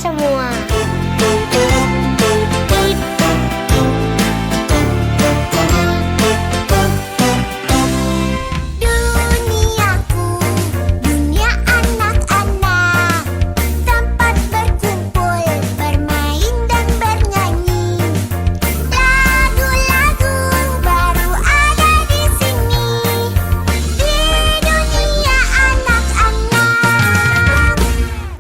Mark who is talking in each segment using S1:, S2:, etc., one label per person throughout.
S1: semua. Duniaku, dunia anak-anak, tempat berkumpul, bermain dan bernyanyi. Lagu-lagu baru ada di sini, di dunia anak-anak.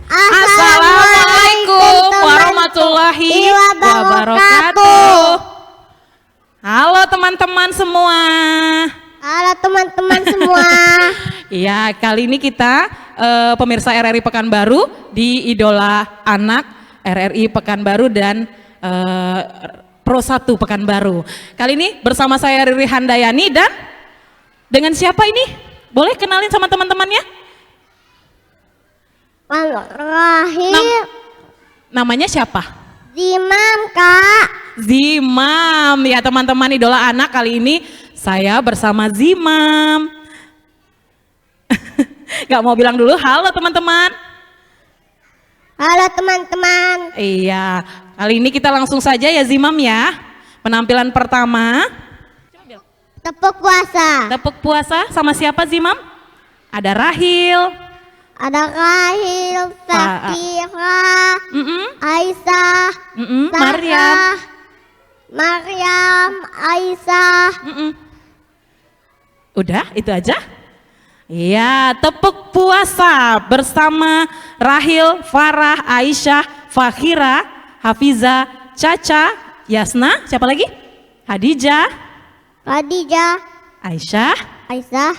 S2: Assalamualaikum warahmatullahi wabarakatuh. Halo teman-teman semua.
S1: Halo teman-teman semua.
S2: Iya, kali ini kita pemirsa RRI Pekanbaru di Idola Anak RRI Pekanbaru dan Pro 1 Pekanbaru. Kali ini bersama saya Riri Handayani dan dengan siapa ini? Boleh kenalin sama teman-temannya?
S1: Rahim
S2: Namanya siapa?
S1: Zimam, Kak.
S2: Zimam, ya teman-teman Idola Anak, kali ini saya bersama Zimam. Gak mau bilang dulu halo teman-teman?
S1: Halo teman-teman.
S2: Iya, kali ini kita langsung saja ya Zimam ya. Penampilan pertama.
S1: Tepuk puasa.
S2: Tepuk puasa sama siapa Zimam? Ada Rahil.
S1: Ada Rahil, Sakira, Aisyah,
S2: Maryam.
S1: Maryam, Aisyah.
S2: Udah, itu aja? Iya, tepuk puasa bersama Rahil, Farah, Aisyah, Fakhira, Hafiza, Caca, Yasna, siapa lagi? Hadijah,
S1: Khadijah,
S2: Aisyah,
S1: Aisyah,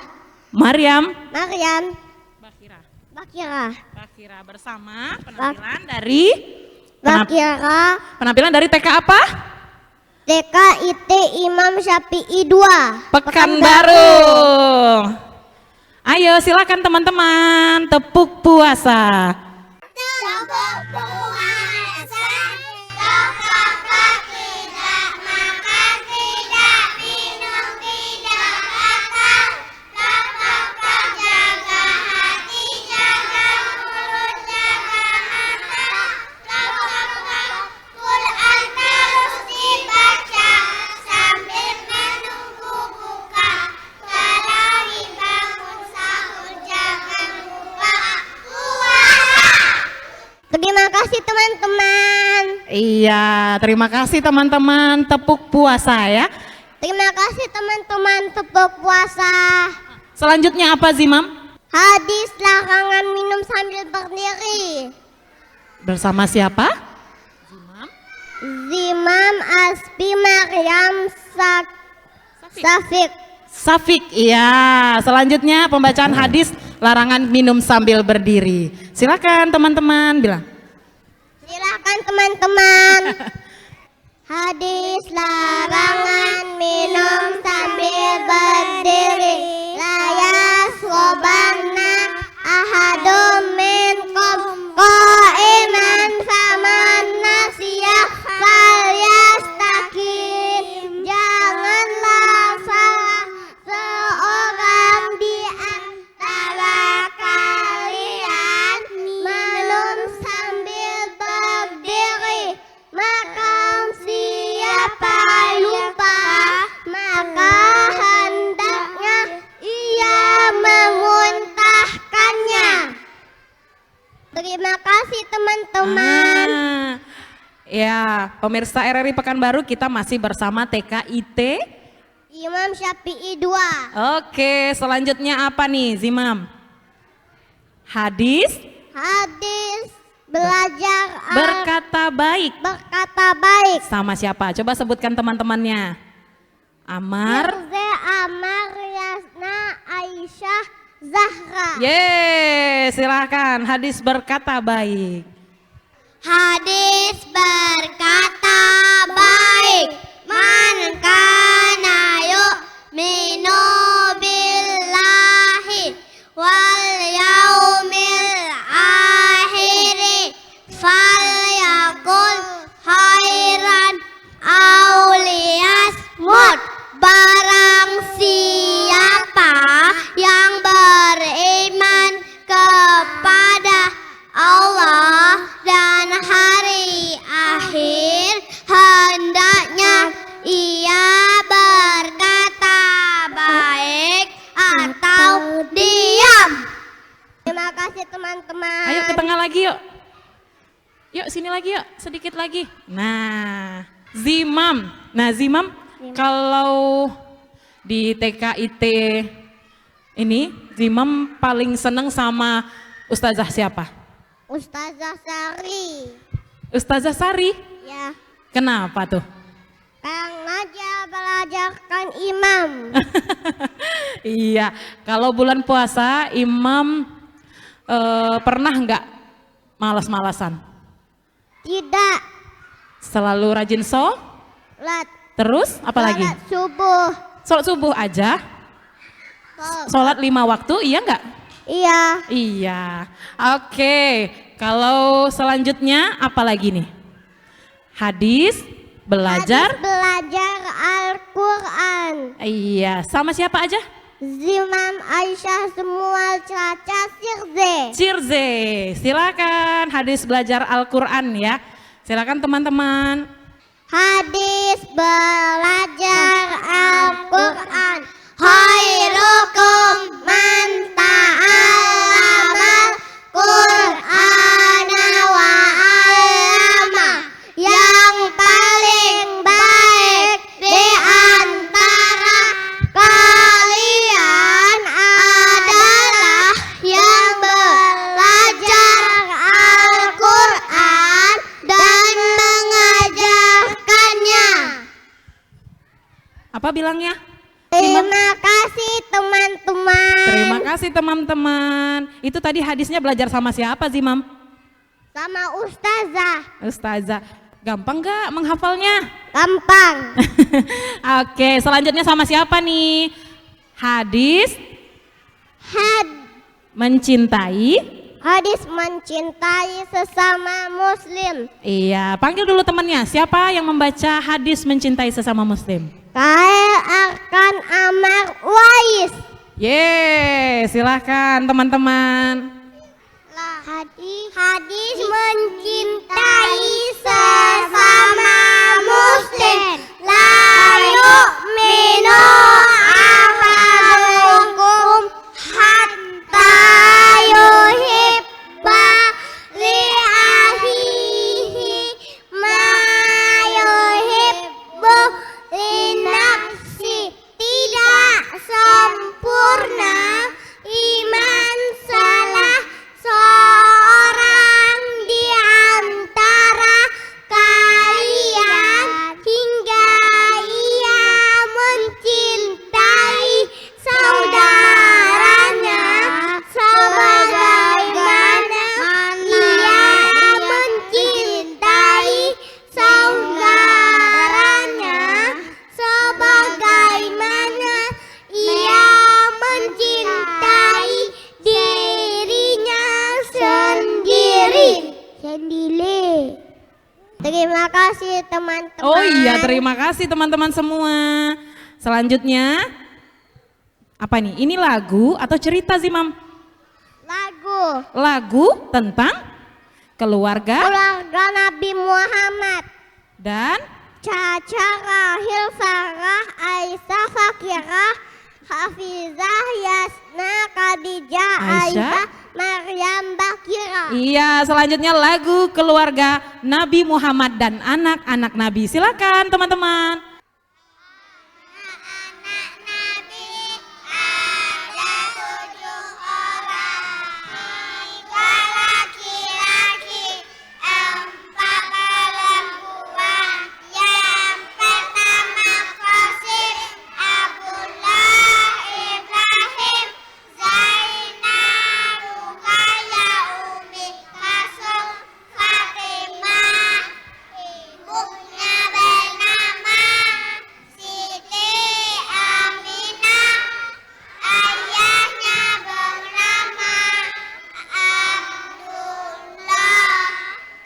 S2: Maryam,
S1: Maryam, Bakira.
S2: Fakhira bersama penampilan dari
S1: Bakira,
S2: penampilan dari TK apa?
S1: TKIT Imam Syafi'i 2
S2: Pekanbaru. Ayo silakan teman-teman, tepuk puasa.
S1: Tepuk puasa, tepuk tidak makan, tidak minum, tidak makan. Tepuk jaga hati, jaga mulut, jaga mata. Tepuk Quran terus dibaca sambil menunggu buka. Kalau bangun sahur jangan lupa puasa. Terima kasih teman-teman.
S2: Iya, terima kasih teman-teman, tepuk puasa ya.
S1: Terima kasih teman-teman tepuk puasa.
S2: Selanjutnya apa Zimam?
S1: Hadis larangan minum sambil berdiri.
S2: Bersama siapa?
S1: Zimam, Aspi, Maryam, Safik.
S2: Safik, iya. Selanjutnya pembacaan hadis larangan minum sambil berdiri. Silakan teman-teman bilang.
S1: Silakan teman-teman. Hadis larangan minum sambil berdiri. La yasrobanna ahadum minkum qa'iman faman nasiya falyastakim. Janganlah salah seorang di antara kalian minum sambil berdiri. Maka siapa lupa, maka hendaknya ia memuntahkannya. Terima kasih teman-teman.
S2: Ya, pemirsa RRI Pekanbaru, kita masih bersama TKIT
S1: Imam Syafi'i 2.
S2: Oke, selanjutnya apa nih Zimam? Hadis
S1: Hadis belajar
S2: berkata baik.
S1: berkata baik.
S2: Sama siapa? Coba sebutkan teman-temannya. Amar.
S1: Mirza, Amar, Yasna, Aisyah, Zahra.
S2: Yeay, silahkan. Hadis berkata baik.
S1: Hadis berkata baik. Man kana yu'minu billahi wal yaumil akhiri falyakul khairan aw liyasmut. Barang siapa yang beriman kepada Allah dan
S2: sini lagi yuk, sedikit lagi. Nah, Zimam. Nah, Zimam kalau di TKIT ini, Zimam paling seneng sama Ustazah siapa?
S1: Ustazah Sari.
S2: Ustazah Sari?
S1: Ya,
S2: Kenapa tuh?
S1: karena dia belajarkan imam.
S2: Iya, kalau bulan puasa Imam pernah nggak malas-malasan?
S1: Tidak.
S2: Selalu rajin
S1: Sholat.
S2: terus apalagi?
S1: Sholat subuh.
S2: Sholat subuh aja? Sholat 5 waktu, iya nggak?
S1: Iya.
S2: Iya, oke. Kalau selanjutnya apa lagi nih? Hadis, belajar.
S1: Hadis belajar Al-Quran.
S2: Iya, sama siapa aja?
S1: Zimam, Aisyah, semua Caca, Sirze.
S2: Cirze, silakan hadis belajar Al-Quran ya. Silakan teman-teman.
S1: Hadis belajar Al-Quran. Khairukum man ta'allamal Qur'ana wa 'allama. Yang paling baik di antara kalian adalah yang belajar Al-Quran dan mengajarkannya.
S2: Apa bilangnya?
S1: Terima kasih teman-teman.
S2: Terima kasih teman-teman. Itu tadi hadisnya belajar sama siapa Zimam?
S1: Sama Ustazah.
S2: Ustazah. Gampang nggak menghafalnya?
S1: Gampang.
S2: Oke, selanjutnya sama siapa nih? Hadis mencintai.
S1: Hadis mencintai sesama muslim.
S2: Iya, panggil dulu temannya. Siapa yang membaca hadis mencintai sesama muslim?
S1: Kail Arkan Amar Wais.
S2: Silahkan teman-teman.
S1: Hadis mencintai sesama muslim. La yu'minu ahadukum hatta yuhibba li akhihi ma yuhibbu li nafsi. Tidak sempurna iman salah seorang di antara kalian hingga ia mencintai saudaranya sebagaimana ia mencintai saudaranya sebagaimana ia mencintai dirinya sendiri. Terima kasih teman-teman.
S2: Oh iya, terima kasih teman-teman semua. Selanjutnya apa nih? Ini lagu atau cerita Zimam?
S1: Lagu
S2: Lagu tentang keluarga
S1: keluarga Nabi Muhammad.
S2: dan
S1: Caca, Rahil, Farah, Aisyah, Fakirah, Hafizah, Yasna, Khadijah,
S2: Aisyah.
S1: Aisyah, Maryam, Bakira.
S2: iya, selanjutnya lagu keluarga Nabi Muhammad dan anak-anak Nabi. Silakan teman-teman.
S1: Anak Nabi ada 7 orang, 3 laki-laki, 4 perempuan. Yang pertama Qasim, Abdullah, Ibrahim, Zainab, Ruqayyah, Umi Kasum, Fatimah. Ibunya bernama Siti Aminah, ayahnya bernama Abdullah,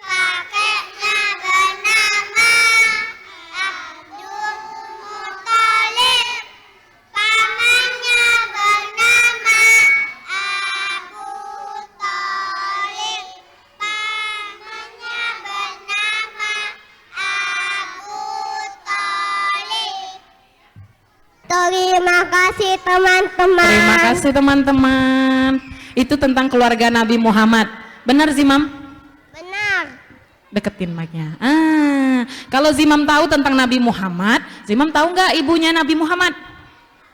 S1: kakeknya bernama Abdul Muthalib, pamannya bernama Abu Thalib, pamannya bernama Abu Thalib. Terima kasih teman-teman.
S2: Terima kasih teman-teman. Itu tentang keluarga Nabi Muhammad. Benar Zimam?
S1: Benar.
S2: Deketin mic-nya. Kalau Zimam tahu tentang Nabi Muhammad, Zimam tahu nggak ibunya Nabi Muhammad?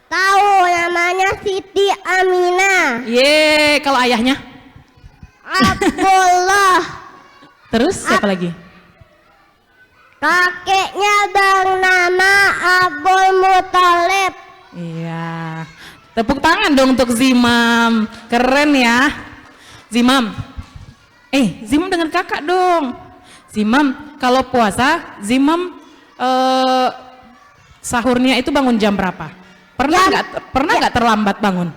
S1: Tahu, namanya Siti Aminah.
S2: Kalau ayahnya?
S1: Abdullah.
S2: Terus siapa lagi?
S1: Kakeknya bernama Abdul Muthalib.
S2: Iya. Tepuk tangan dong untuk Zimam. Keren ya. Zimam. Zimam dengan kakak dong. Zimam, kalau puasa, Zimam sahurnya itu bangun jam berapa? Pernah nggak terlambat bangun?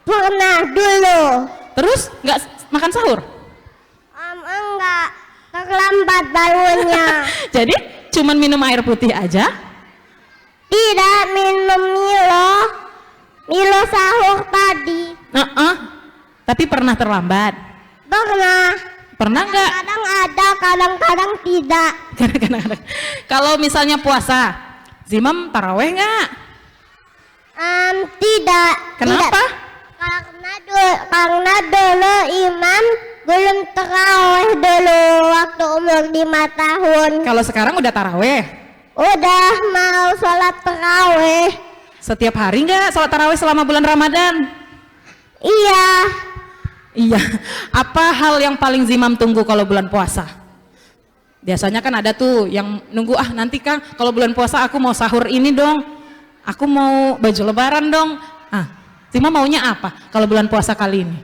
S1: Pernah dulu.
S2: Terus nggak makan sahur?
S1: Enggak, terlambat bangunnya.
S2: Jadi cuman minum air putih aja?
S1: Tidak, minum Milo sahur tadi.
S2: Tapi pernah terlambat? Pernah nggak?
S1: Kadang ada, kadang-kadang tidak.
S2: Kadang-kadang. Kalau misalnya puasa, Zimam taraweh nggak?
S1: Tidak.
S2: Kenapa?
S1: Karena dulu imam belum taraweh dulu waktu umur 5 tahun.
S2: Kalau sekarang udah taraweh?
S1: Udah mau sholat taraweh.
S2: Setiap hari nggak sholat taraweh selama bulan Ramadan?
S1: Iya.
S2: Apa hal yang paling Zimam tunggu kalau bulan puasa? Biasanya kan ada tuh yang nunggu, nanti Kang kalau bulan puasa aku mau sahur ini dong, aku mau baju lebaran dong. Zimam maunya apa kalau bulan puasa kali ini?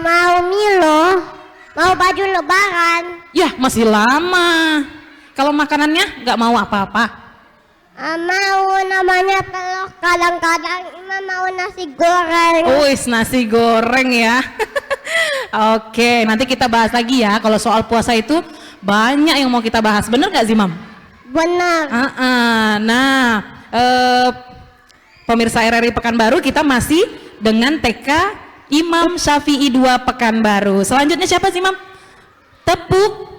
S1: Mau Milo, mau baju lebaran.
S2: Ya masih lama. Kalau makanannya nggak mau apa-apa?
S1: Mau namanya telur, kadang-kadang imam mau nasi goreng.
S2: Nasi goreng ya. Oke, nanti kita bahas lagi ya. Kalau soal puasa itu banyak yang mau kita bahas. Bener nggak Zimam?
S1: Benar.
S2: Pemirsa RRI Pekanbaru, kita masih dengan TK Imam Syafi'i 2 Pekanbaru. Selanjutnya siapa Zimam? Tepuk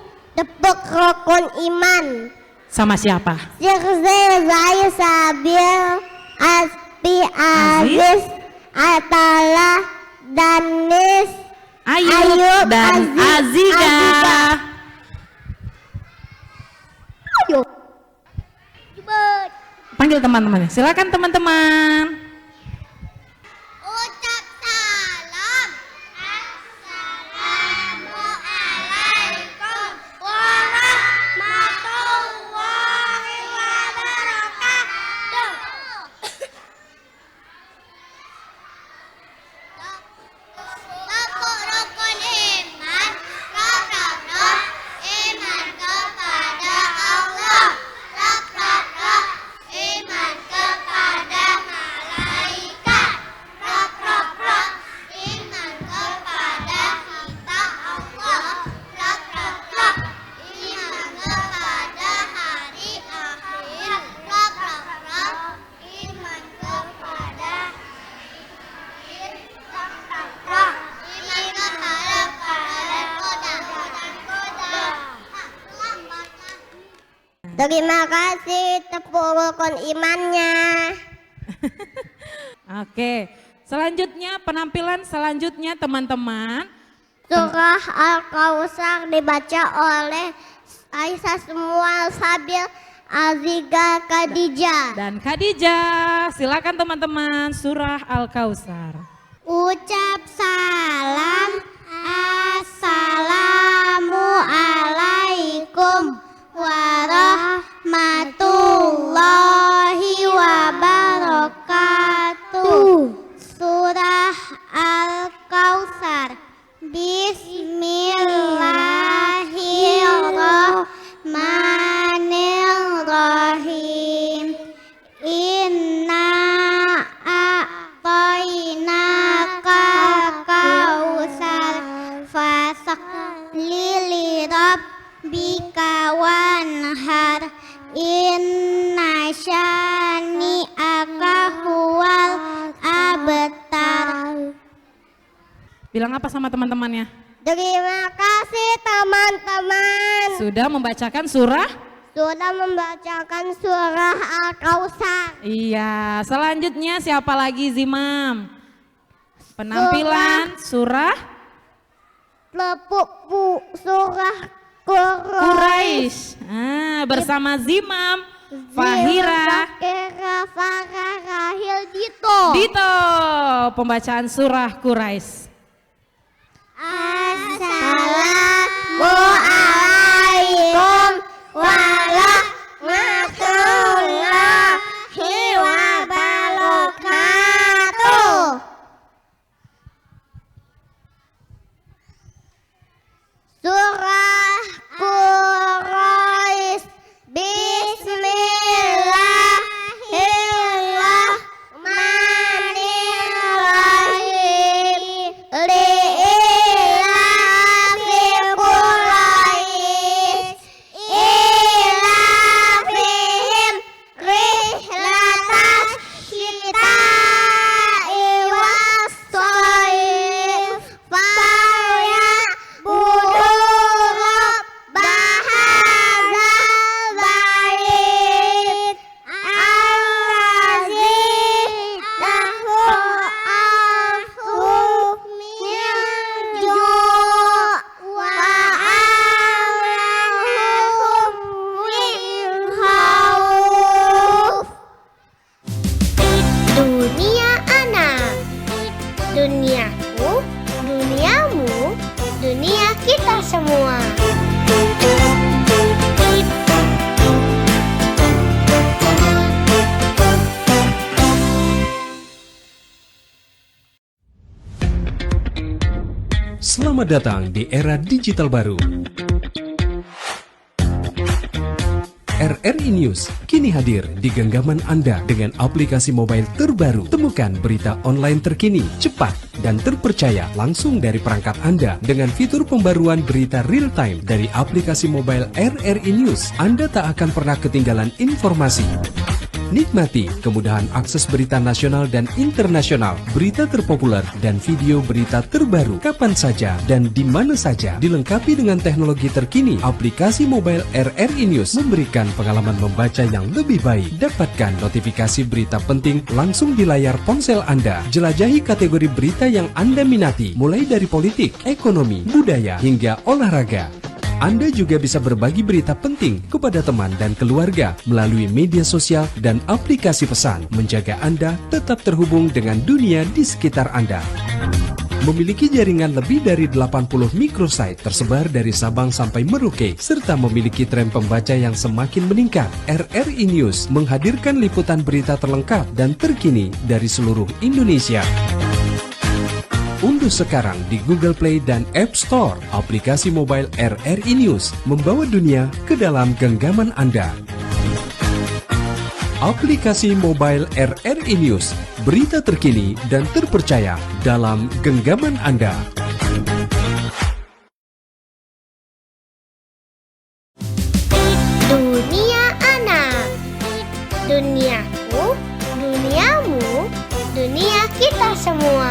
S1: rukun iman.
S2: Sama siapa?
S1: Sirze, Zai, Sabil, Aspi, Aziz, Atala, Danis,
S2: Ayub dan Azika. Panggil teman-temannya. Silakan teman-teman.
S1: Ucap salam. Assalamualaikum warahmatullahi wabarakatuh. Tepuk rukun iman. Iman kepada Allah. Iman kepada malaikat. Iman kepada kitab Allah. Iman kepada hari akhir. Iman kepada iman terhadap Terima kasih tepuk rukun imannya.
S2: Oke, selanjutnya penampilan selanjutnya teman-teman.
S1: Surah Al-Kautsar dibaca oleh Aisyah semua Sabil Aziga Khadijah.
S2: Dan Khadijah, silakan teman-teman surah Al-Kautsar.
S1: Ucap salam. Assalamualaikum warahmatullahi wabarakatuh. Surah Al-Kautsar. Bismillahirrahmanirrahim. Inna a'tainaka kautsar fasalli li rabbika wanhar. Inna syani'aka huwal abtar.
S2: Bilang apa sama teman-temannya?
S1: Terima kasih teman-teman.
S2: Sudah membacakan surah?
S1: Sudah membacakan surah Al-Kautsar.
S2: Iya, selanjutnya siapa lagi Zimam? Penampilan surah
S1: lepuk surah Quraisy.
S2: Bersama Zimam, Fahira,
S1: Farah, Rahil, Dito.
S2: Pembacaan surah Quraisy.
S1: Assalamualaikum warahmatullahi wabarakatuh. Surah Quraisy. Bismillahirrahmanirrahim. Li'ilafi Quraisy ilafihim rihlatas syita'i was-shayf falyabudu rabbahadzal bait allazi lahu afun min ju' wa amanahum min khauf. Dunia anak, duniaku, duniamu, dunia kita semua.
S3: Selamat datang di era digital baru. RRI News kini hadir di genggaman Anda dengan aplikasi mobile terbaru. Temukan berita online terkini, cepat, dan terpercaya langsung dari perangkat Anda dengan fitur pembaruan berita real time dari aplikasi mobile RRI News. Anda tak akan pernah ketinggalan informasi. Nikmati kemudahan akses berita nasional dan internasional, berita terpopuler, dan video berita terbaru kapan saja dan di mana saja. Dilengkapi dengan teknologi terkini, aplikasi mobile RRI News memberikan pengalaman membaca yang lebih baik. Dapatkan notifikasi berita penting langsung di layar ponsel Anda. Jelajahi kategori berita yang Anda minati, mulai dari politik, ekonomi, budaya, hingga olahraga. Anda juga bisa berbagi berita penting kepada teman dan keluarga melalui media sosial dan aplikasi pesan, menjaga Anda tetap terhubung dengan dunia di sekitar Anda. Memiliki jaringan lebih dari 80 microsite tersebar dari Sabang sampai Merauke, serta memiliki tren pembaca yang semakin meningkat. RRI News menghadirkan liputan berita terlengkap dan terkini dari seluruh Indonesia. Unduh sekarang di Google Play dan App Store aplikasi mobile RRI News, membawa dunia ke dalam genggaman Anda. Aplikasi mobile RRI News, berita terkini dan terpercaya dalam genggaman Anda.
S1: Dunia anak, duniaku, duniamu, dunia kita semua.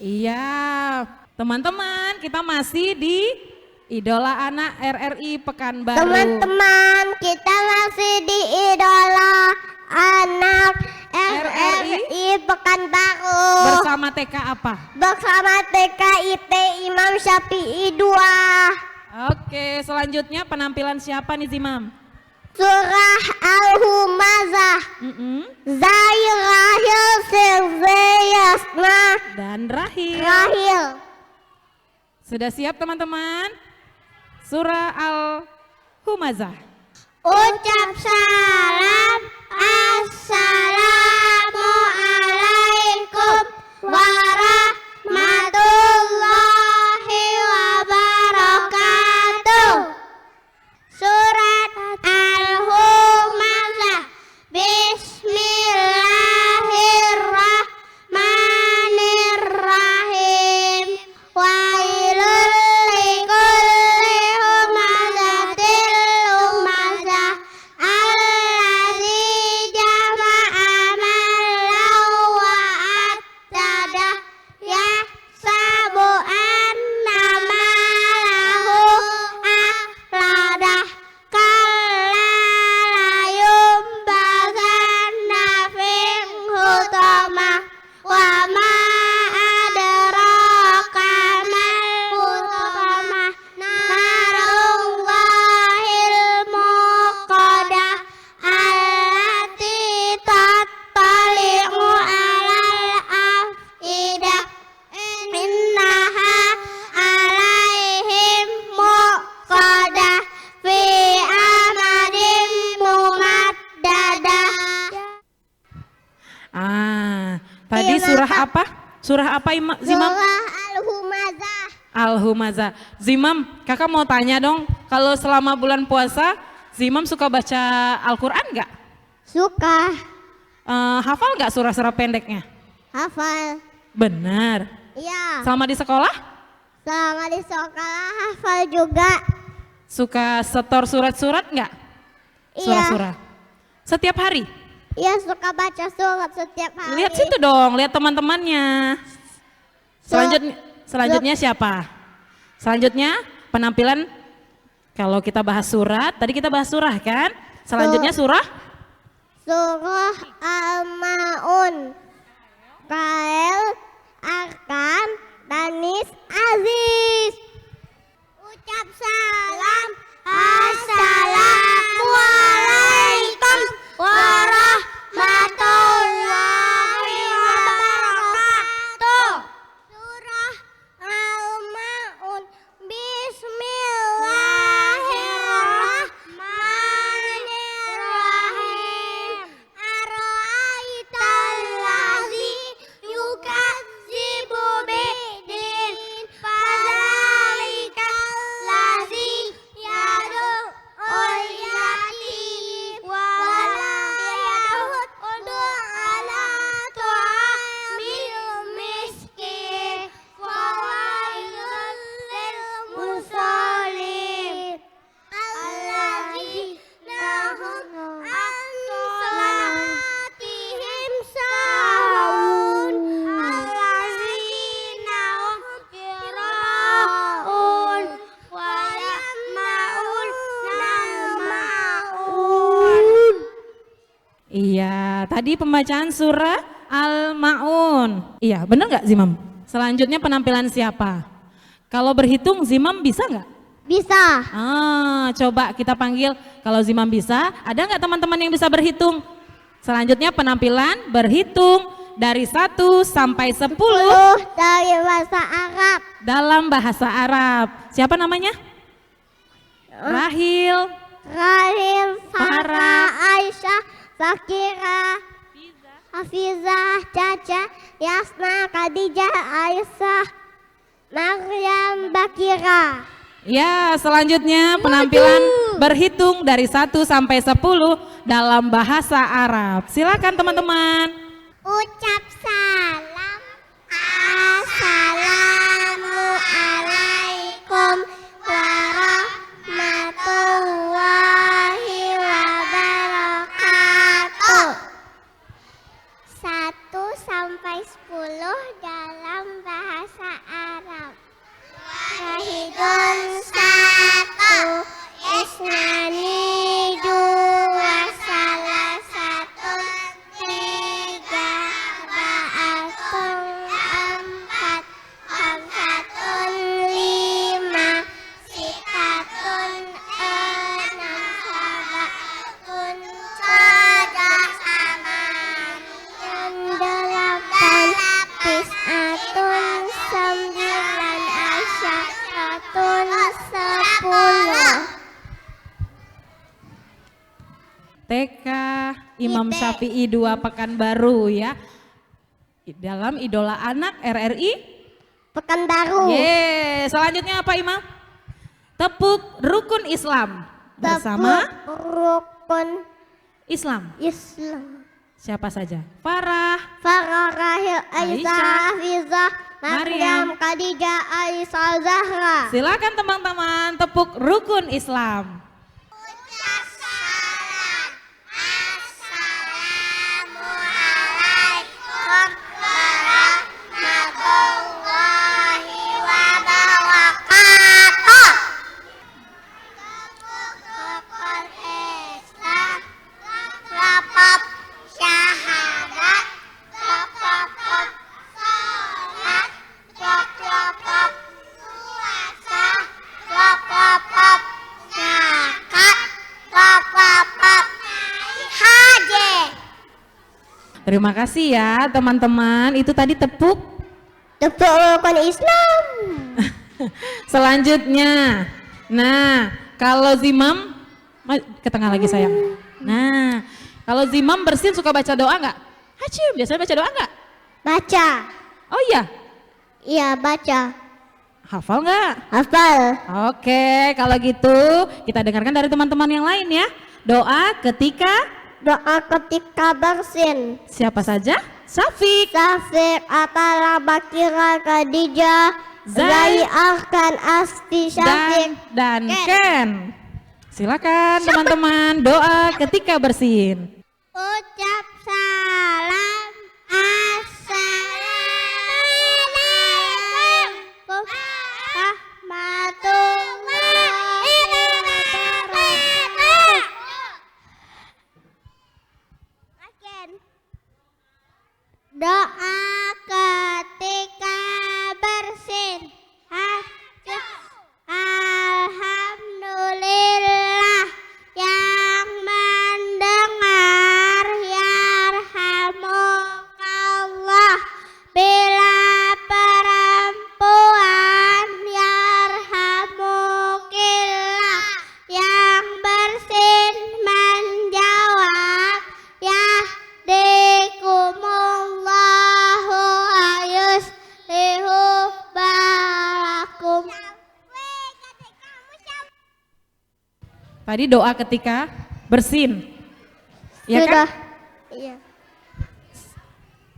S2: Iya, teman-teman, kita masih di Idola Anak RRI Pekanbaru.
S1: Teman-teman, kita masih di Idola Anak RRI Pekanbaru.
S2: Bersama TK apa?
S1: Bersama TKIT Imam Syafi'i 2.
S2: Oke, selanjutnya penampilan siapa nih Zimam?
S1: Surah Al-Humazah. Zahir, Rahil, Silviyasna,
S2: Dan Rahil.
S1: Rahil.
S2: Sudah siap teman-teman? Surah Al-Humazah.
S1: Ucap salam, Assalamualaikum warahmatullahi wabarakatuh. Surat Al-Humazah. Bismillahirrahmanirrahim. Wailul likulli humazatil lumazah allazi jama'a malan wa attadah.
S2: surah apa? Surah apa Zimam?
S1: Surah Al-Humazah.
S2: Al-Humazah. Zimam, kakak mau tanya dong, kalau selama bulan puasa, Zimam suka baca Al-Quran nggak?
S1: Suka.
S2: Hafal nggak surah-surah pendeknya?
S1: Hafal.
S2: Benar.
S1: Iya.
S2: Selama di sekolah,
S1: Selama di sekolah hafal juga.
S2: suka setor surat-surat nggak?
S1: Iya.
S2: Surah-surah. Setiap hari?
S1: Iya, suka baca surat setiap hari.
S2: Lihat situ dong, lihat teman-temannya. Selanjutnya siapa? Selanjutnya penampilan, kalau kita bahas surat, tadi kita bahas surah kan? Selanjutnya surah?
S1: Surah Al-Ma'un. Kail, Arkam, Danis, Aziz. Ucap salam. Assalamualaikum warahmatullahi wabarakatuh. Surah Al-Ma'un. Bismillahirrahmanirrahim. Ara'aital ladzi yukadzibu biddin. Fadzalikal ladzi yad'ul yatim wa la yahuddu ala ta'amil miskin. Fawailul lil musallin alladzina hum an salatihim sahun alladzina hum yura'un wa yamna'un ma'un.
S2: Iya, tadi pembacaan surah Al-Ma'un. Iya, bener nggak Zimam? Selanjutnya penampilan siapa? Kalau berhitung Zimam bisa nggak?
S1: Bisa.
S2: Coba kita panggil, kalau Zimam bisa, ada nggak teman-teman yang bisa berhitung? Selanjutnya penampilan berhitung dari 1 sampai 10
S1: Dari bahasa Arab.
S2: dalam bahasa Arab. Siapa namanya? Rahil,
S1: Rahim,
S2: Farah,
S1: Farah, Aisyah, Fakira, Hafizah, Caca, Yasna, Khadijah, Aisyah, Maryam, Bakira.
S2: Ya, selanjutnya penampilan berhitung dari 1 sampai 10 dalam bahasa Arab. Silakan teman-teman.
S1: Ucap salam. Assalamualaikum warahmatullahi wabarakatuh. 1 sampai 10 dalam bahasa Arab. Wahidun 1, isnani 2, salasatun 3, ba'atun 4, khamsatun 5, sitatun 6, sabatun 7, samanun 8, tis'atun 9, asyaratun 10.
S2: TK Imam Syafi'i 2 Pekanbaru ya. Dalam Idola Anak RRI.
S1: Pekanbaru.
S2: Selanjutnya apa Imam? Tepuk Rukun Islam bersama
S1: Tepuk rukun
S2: Islam.
S1: Islam.
S2: Siapa saja? Farah,
S1: Farah, Rahil, Aisyah,
S2: Aisyah,
S1: Hafizah, Maryam, Khadijah, Aisyah, Zahra.
S2: silakan teman-teman tepuk Rukun Islam.
S1: Assalamualaikum warahmatullahi wabarakatuh. Rukun Islam, lapap syahadat, lapap salat, lapap puasa, lapap zakat, lapap haji.
S2: Terima kasih ya teman-teman. Itu tadi tepuk.
S1: Tepuk rukun Islam.
S2: Selanjutnya. Nah, kalau Zimam ke tengah lagi sayang. Nah, kalau Zimam bersin suka baca doa nggak? Hacim, biasanya baca doa nggak?
S1: Baca.
S2: Oh iya,
S1: Iya, baca.
S2: hafal nggak?
S1: Hafal.
S2: Oke, kalau gitu kita dengarkan dari teman-teman yang lain ya. Doa ketika
S1: Doa ketika bersin.
S2: siapa saja? Syafiq,
S1: Syafiq, Atala, Bakira, Khadijah, Zai, Arkan, Asti, Syafiq.
S2: dan
S1: Ken.
S2: Ken. Silakan teman-teman doa ketika bersin.
S1: Ucap salam. Assalamualaikum warahmatullahi wabarakatuh. Doa ketika bersin. Alhamdulillah yang mendengar, yarhamukallah. Bila perempuan, yarhamukillah. Yang bersin menjawab, yahdikumullahu ayuslihu balakum.
S2: Tadi doa ketika bersin. Ya kan?
S1: Sudah. Iya.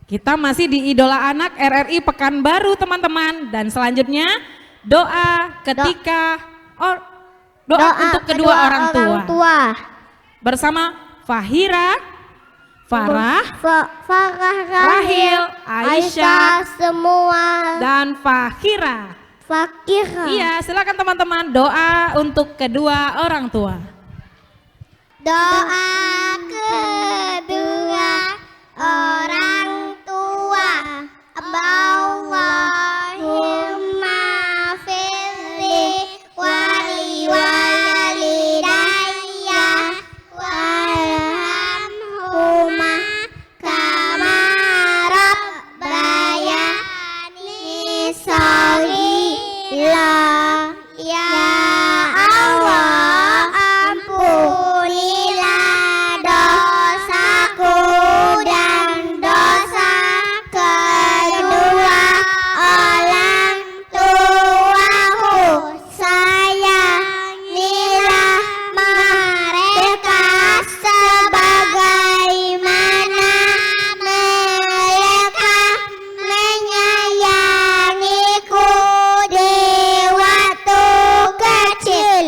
S2: Kita masih di Idola Anak RRI Pekanbaru teman-teman. Dan selanjutnya doa ketika doa untuk kedua orang tua. Bersama Fahira, Farah,
S1: Farah,
S2: Rahil, Aisyah,
S1: semua
S2: dan Fahira.
S1: fakir.
S2: Iya, silakan teman-teman doa untuk kedua orang tua.
S1: Doa kedua orang tua. Allahumma firli wali walidayya warhamhuma kama rabbayani shaghira. Ya Allah, ampunilah dosaku dan dosa kedua orang tuaku. Sayangilah mereka sebagaimana mereka menyayangiku di waktu kecil.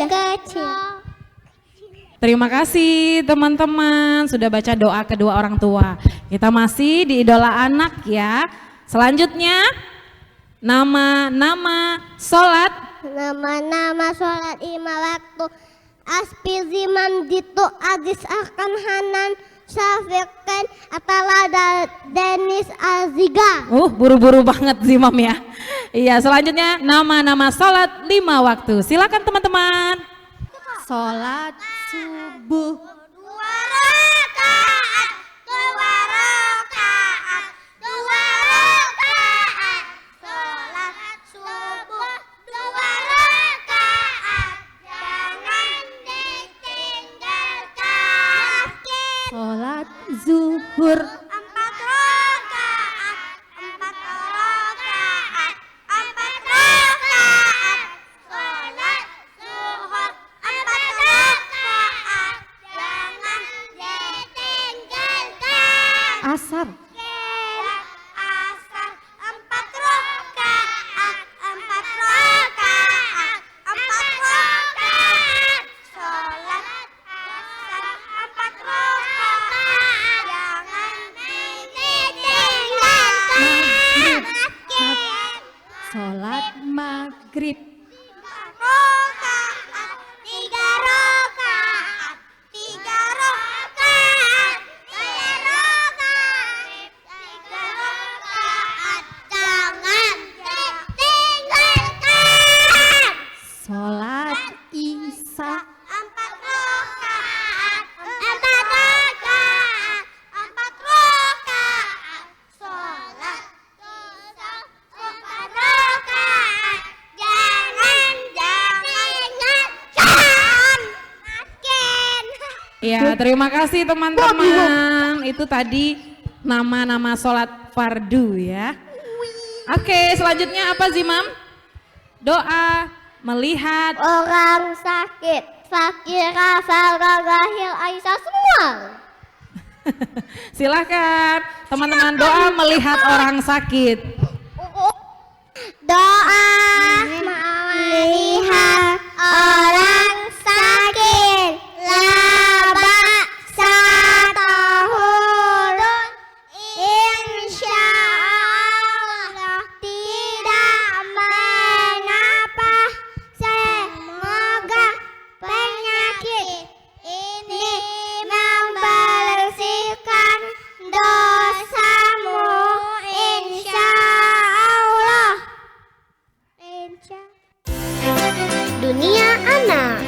S2: Terima kasih teman-teman sudah baca doa kedua orang tua. Kita masih di Idola Anak ya. Selanjutnya nama-nama sholat.
S1: Nama-nama sholat 5 waktu. Aspi Ziman Dito Aziz Akan Hanan Syafiqan Atala Denis Aziga.
S2: Buru-buru banget Zimam ya. Iya, selanjutnya nama-nama sholat 5 waktu. Silakan teman-teman. Sholat subuh.
S1: 2 rakaat, 2 rakaat, 2 rakaat. Sholat subuh 2 rakaat. Jangan ditinggalkan.
S2: Sholat zuhur.
S1: 4 rakaat, 4 rakaat, 4 rakaat. Sholat zuhur 4 rakaat. Jangan ditinggalkan.
S2: Asar.
S1: Asar 4 rakaat, 4 rakaat, 4 rakaat. Sholat asar 4 rakaat. Jangan ditinggalkan.
S2: Sholat maghrib.
S1: 3 rakaat, 3 rakaat, 3 rakaat, 3 rakaat, 3 rakaat. Jangan ditinggalkan.
S2: Sholat isya.
S1: 4 rakaat, 4 rakaat, 4 rakaat. Sholat isya 4 rakaat. Jangan ditinggalkan. Makin.
S2: Ya, terima kasih teman-teman. Itu tadi nama-nama sholat pardu ya. Oke, selanjutnya apa Zimam? Doa melihat
S1: orang sakit. Fakira, Farah, Rahil, Aisyah semua.
S2: Silahkan teman-teman doa melihat orang sakit.
S1: Doa melihat orang sakit. Laba satahurun insya Allah tidak mengapa. Semoga penyakit ini membersihkan dosamu insya Allah. Dunia anak.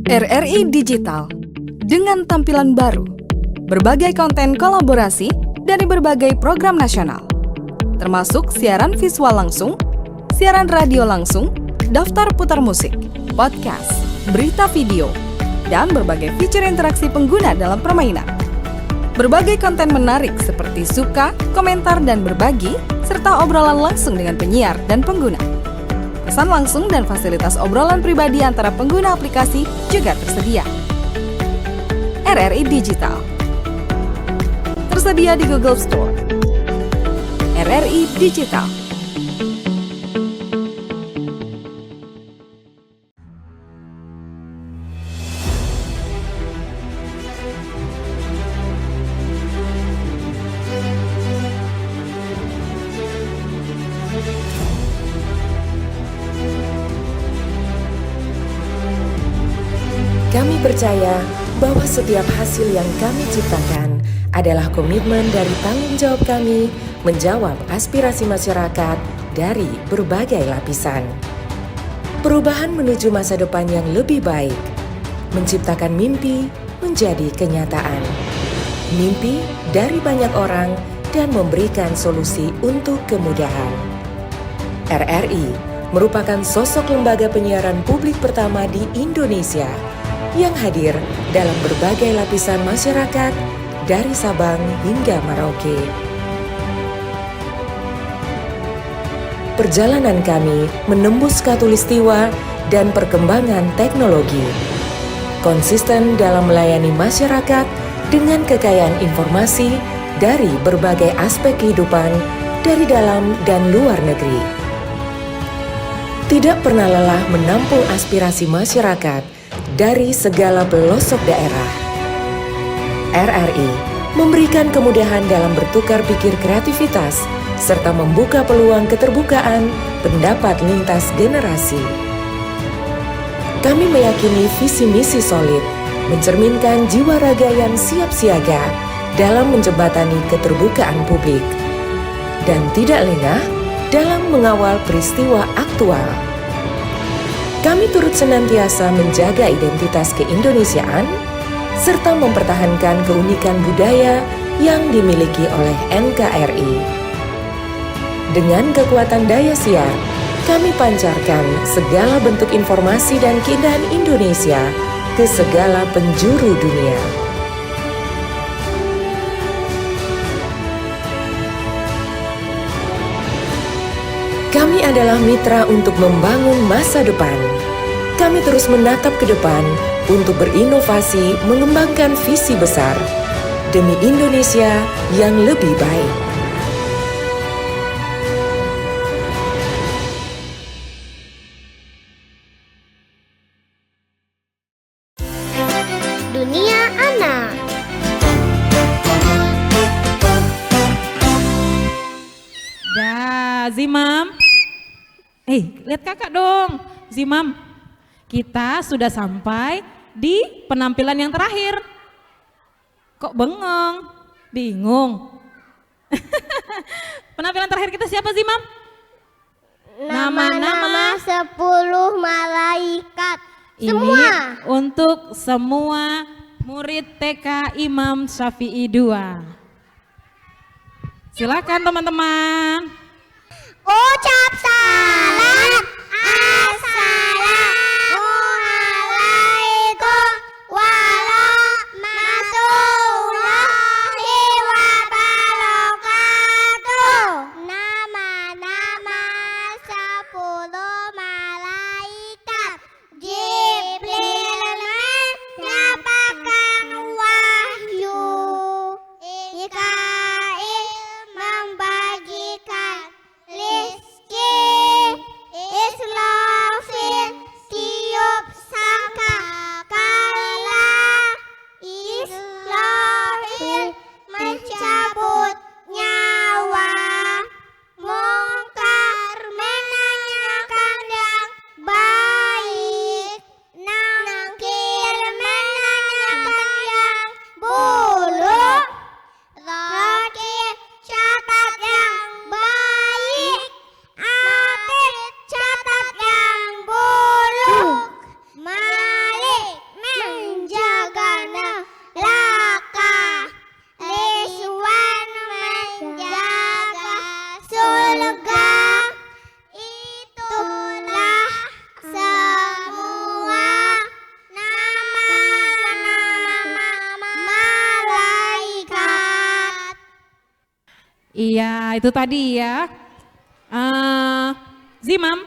S4: RRI Digital dengan tampilan baru, berbagai konten kolaborasi dari berbagai program nasional, termasuk siaran visual langsung, siaran radio langsung, daftar putar musik, podcast, berita video, dan berbagai fitur interaksi pengguna dalam permainan. Berbagai konten menarik seperti suka, komentar, dan berbagi, serta obrolan langsung dengan penyiar dan pengguna. Pesan langsung dan fasilitas obrolan pribadi antara pengguna aplikasi juga tersedia. RRI Digital tersedia di Google Store. RRI Digital.
S5: Kami percaya bahwa setiap hasil yang kami ciptakan adalah komitmen dari tanggung jawab kami menjawab aspirasi masyarakat dari berbagai lapisan. Perubahan menuju masa depan yang lebih baik, menciptakan mimpi menjadi kenyataan. Mimpi dari banyak orang dan memberikan solusi untuk kemudahan. RRI merupakan sosok lembaga penyiaran publik pertama di Indonesia yang hadir dalam berbagai lapisan masyarakat dari Sabang hingga Merauke. Perjalanan kami menembus khatulistiwa dan perkembangan teknologi, konsisten dalam melayani masyarakat dengan kekayaan informasi dari berbagai aspek kehidupan dari dalam dan luar negeri. Tidak pernah lelah menampung aspirasi masyarakat dari segala pelosok daerah. RRI memberikan kemudahan dalam bertukar pikir kreativitas serta membuka peluang keterbukaan pendapat lintas generasi. Kami meyakini visi misi solid mencerminkan jiwa raga yang siap siaga dalam menjembatani keterbukaan publik dan tidak lengah dalam mengawal peristiwa aktual. Kami turut senantiasa menjaga identitas keindonesiaan serta mempertahankan keunikan budaya yang dimiliki oleh NKRI. Dengan kekuatan daya siar, kami pancarkan segala bentuk informasi dan keindahan Indonesia ke segala penjuru dunia. Kami adalah mitra untuk membangun masa depan. Kami terus menatap ke depan untuk berinovasi mengembangkan visi besar demi Indonesia yang lebih baik.
S1: Dunia anak.
S2: Dah, Zimam. Lihat kakak dong. Zimam, kita sudah sampai di penampilan yang terakhir. Kok bengong? Bingung? Penampilan terakhir kita siapa Zimam?
S1: Nama-nama 10 malaikat.
S2: Ini
S1: Semua.
S2: untuk semua murid TK Imam Syafi'i 2. Silakan teman-teman.
S1: Ucap salam. Assalamualaikum
S2: Iya, itu tadi ya. Zimam,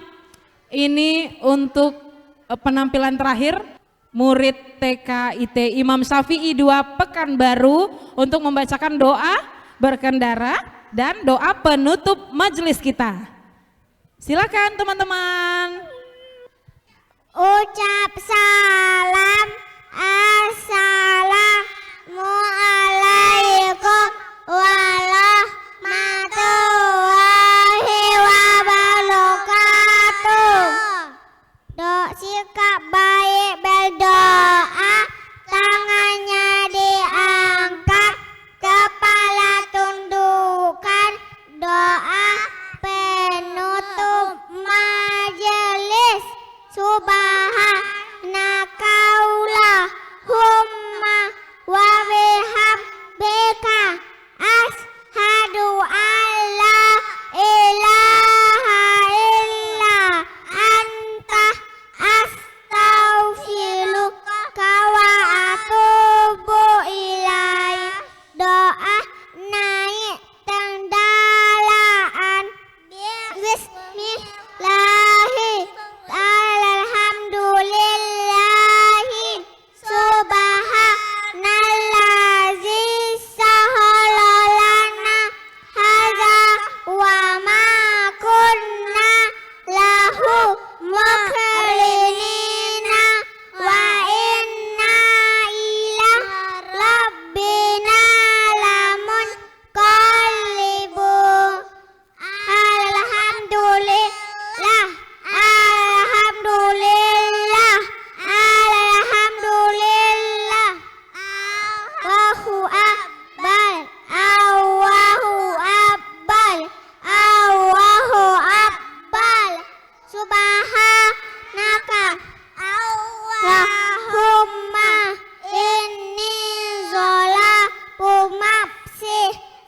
S2: ini untuk penampilan terakhir murid TK IT Imam Syafi'i 2 Pekanbaru untuk membacakan doa berkendara dan doa penutup majelis kita. Silakan teman-teman.
S1: Ucap salam, assalamualaikum warahmatullahi wabarakatuh. Sikap baik berdoa, tangannya diangkat, kepala tundukkan, doa penutup majelis. Subhanakallahumma wa bihamdika asyhadu an la ilaha illa anta astaghfiruka wa atubu ilaik. Doa naik kendaraan bismillah. Alhamdulillahi subhanallazi sahalana hadza wa ma kunna lahu muqrinina wa inna ila rabbina lamunqalibun. Alhamdulillah, alhamdulillah, alhamdulillah. Allahu akbar, Allahu akbar, Allahu akbar. Subhanaka Allahumma inni zalamu nafsi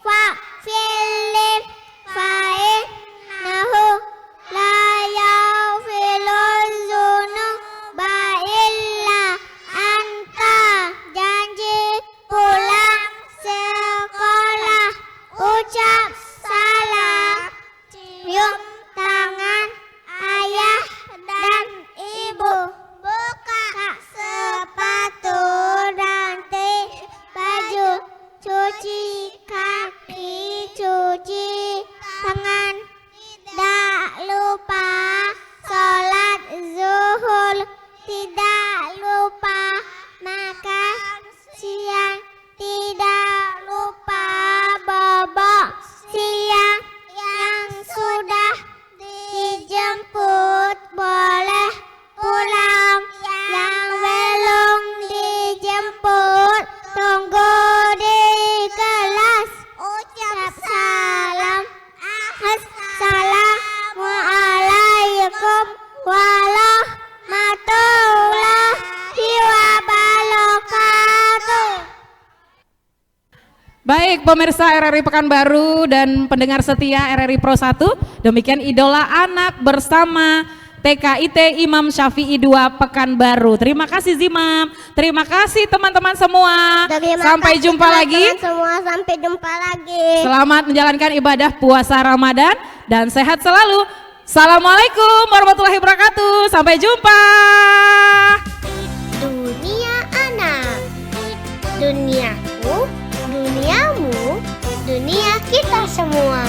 S1: faghfirli fa'innahu la yaghfirul dzunuba illa anta. Janji pulang sekolah, ucap salam, cium tangan ayah dan ibu, buka sepatu, ganti baju, cuci kaki, cuci tangan. Tidak lupa sholat zuhur, tidak lupa makan siang, tidak lupa bobok siang. Yang sudah dijemput boleh pulang, yang belum dijemput tunggu di kelas. Ucap salam, assalamualaikum warahmatullahi wabarakatuh.
S2: Baik pemirsa RRI Pekanbaru dan pendengar setia RRI Pro 1, demikian idola anak bersama TKIT Imam Syafi'i 2 Pekanbaru. Terima kasih Zimam, terima kasih teman-teman semua. Sampai jumpa lagi.
S1: Sampai jumpa lagi.
S2: Selamat menjalankan ibadah puasa Ramadan dan sehat selalu. Assalamualaikum warahmatullahi wabarakatuh. Sampai jumpa.
S1: Dunia anak, duniaku, duniamu, dunia kita semua.